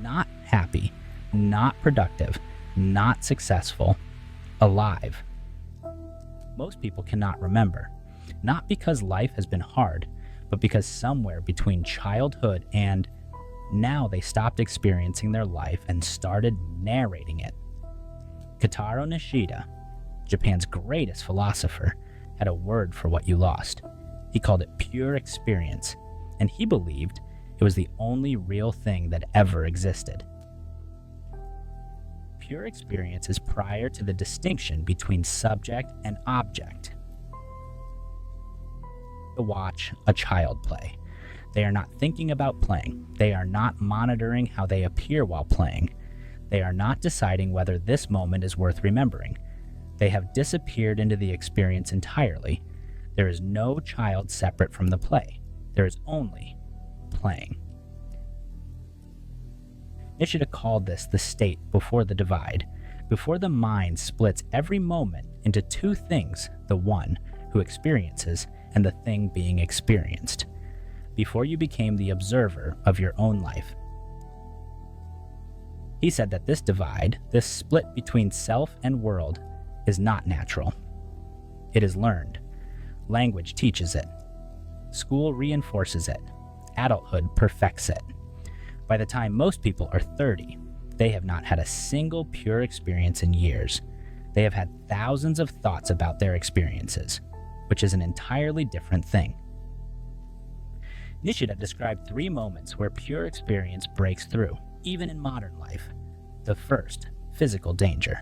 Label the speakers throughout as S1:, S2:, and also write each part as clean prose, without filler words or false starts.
S1: not happy, not productive, not successful, alive. Most people cannot remember, not because life has been hard, but because somewhere between childhood and now they stopped experiencing their life and started narrating it. Kitaro Nishida, Japan's greatest philosopher, had a word for what you lost. He called it pure experience, and he believed it was the only real thing that ever existed. Pure experience is prior to the distinction between subject and object. To watch a child play. They are not thinking about playing. They are not monitoring how they appear while playing. They are not deciding whether this moment is worth remembering. They have disappeared into the experience entirely. There is no child separate from the play. There is only playing. Nishida called this the state before the divide, before the mind splits every moment into two things, the one who experiences and the thing being experienced, before you became the observer of your own life. He said that this divide, this split between self and world, is not natural. It is learned. Language teaches it. School reinforces it. Adulthood perfects it. By the time most people are 30, they have not had a single pure experience in years. They have had thousands of thoughts about their experiences, which is an entirely different thing. Nishida described 3 moments where pure experience breaks through, even in modern life. The first, physical danger.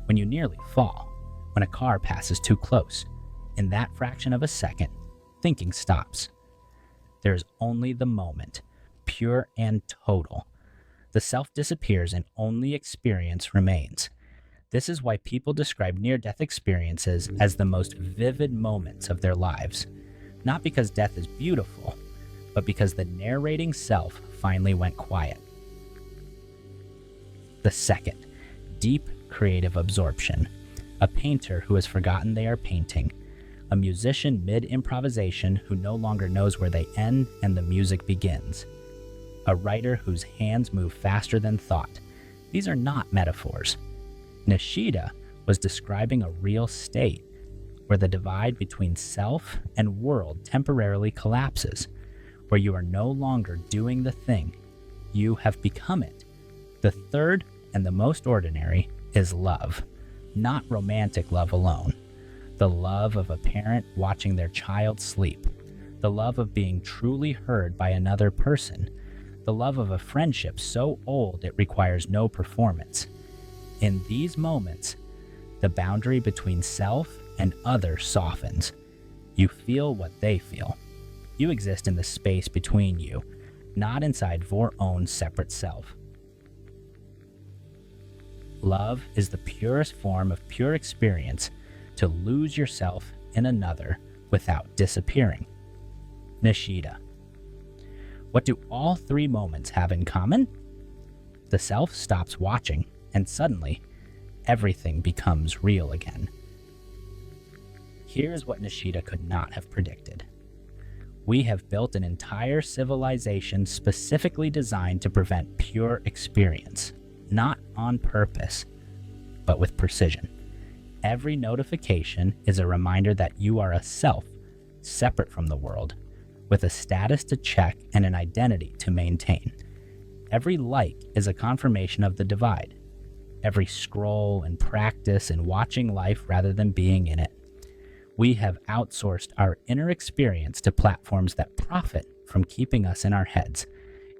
S1: When you nearly fall, when a car passes too close. In that fraction of a second, thinking stops. There is only the moment, pure and total. The self disappears and only experience remains. This is why people describe near-death experiences as the most vivid moments of their lives. Not because death is beautiful, but because the narrating self finally went quiet. The second, deep creative absorption. A painter who has forgotten they are painting. A musician mid-improvisation who no longer knows where they end and the music begins. A writer whose hands move faster than thought. These are not metaphors. Nishida was describing a real state where the divide between self and world temporarily collapses, where you are no longer doing the thing, you have become it. The third and the most ordinary is love, not romantic love alone. The love of a parent watching their child sleep, the love of being truly heard by another person, the love of a friendship so old it requires no performance. In these moments, the boundary between self and other softens. You feel what they feel. You exist in the space between you, not inside your own separate self. Love is the purest form of pure experience, to lose yourself in another without disappearing. Nishida. What do all 3 moments have in common? The self stops watching, and suddenly, everything becomes real again. Here's what Nishida could not have predicted. We have built an entire civilization specifically designed to prevent pure experience, not on purpose, but with precision. Every notification is a reminder that you are a self, separate from the world, with a status to check and an identity to maintain. Every like is a confirmation of the divide. Every scroll and practice in watching life rather than being in it. We have outsourced our inner experience to platforms that profit from keeping us in our heads,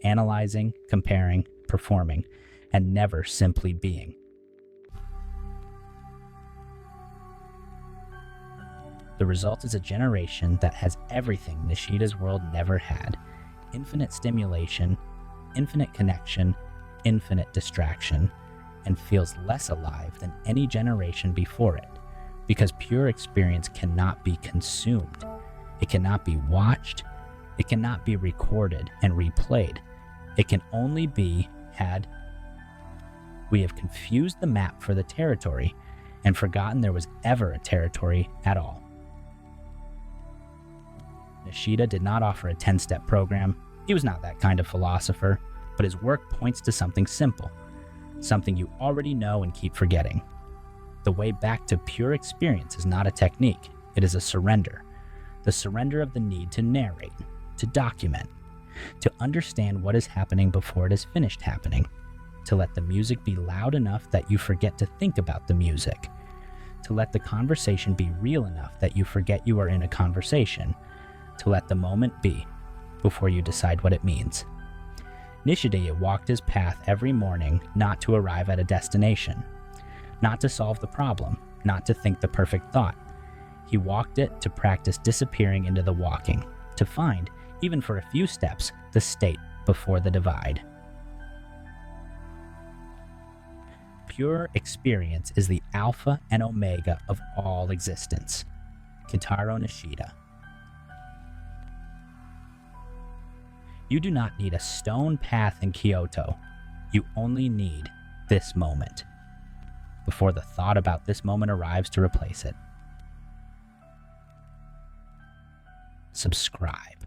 S1: analyzing, comparing, performing, and never simply being. The result is a generation that has everything Nishida's world never had. Infinite stimulation, infinite connection, infinite distraction, and feels less alive than any generation before it, because pure experience cannot be consumed. It cannot be watched. It cannot be recorded and replayed. It can only be had. We have confused the map for the territory and forgotten there was ever a territory at all. Nishida did not offer a 10-step program. He was not that kind of philosopher. but his work points to something simple, something you already know and keep forgetting. The way back to pure experience is not a technique, it is a surrender. The surrender of the need to narrate, to document, to understand what is happening before it is finished happening, to let the music be loud enough that you forget to think about the music, to let the conversation be real enough that you forget you are in a conversation, to let the moment be before you decide what it means. Nishida walked his path every morning not to arrive at a destination, not to solve the problem, not to think the perfect thought. He walked it to practice disappearing into the walking, to find, even for a few steps, the state before the divide. Pure experience is the alpha and omega of all existence. Kitaro Nishida. You do not need a stone path in Kyoto. You only need this moment, before the thought about this moment arrives to replace it. Subscribe.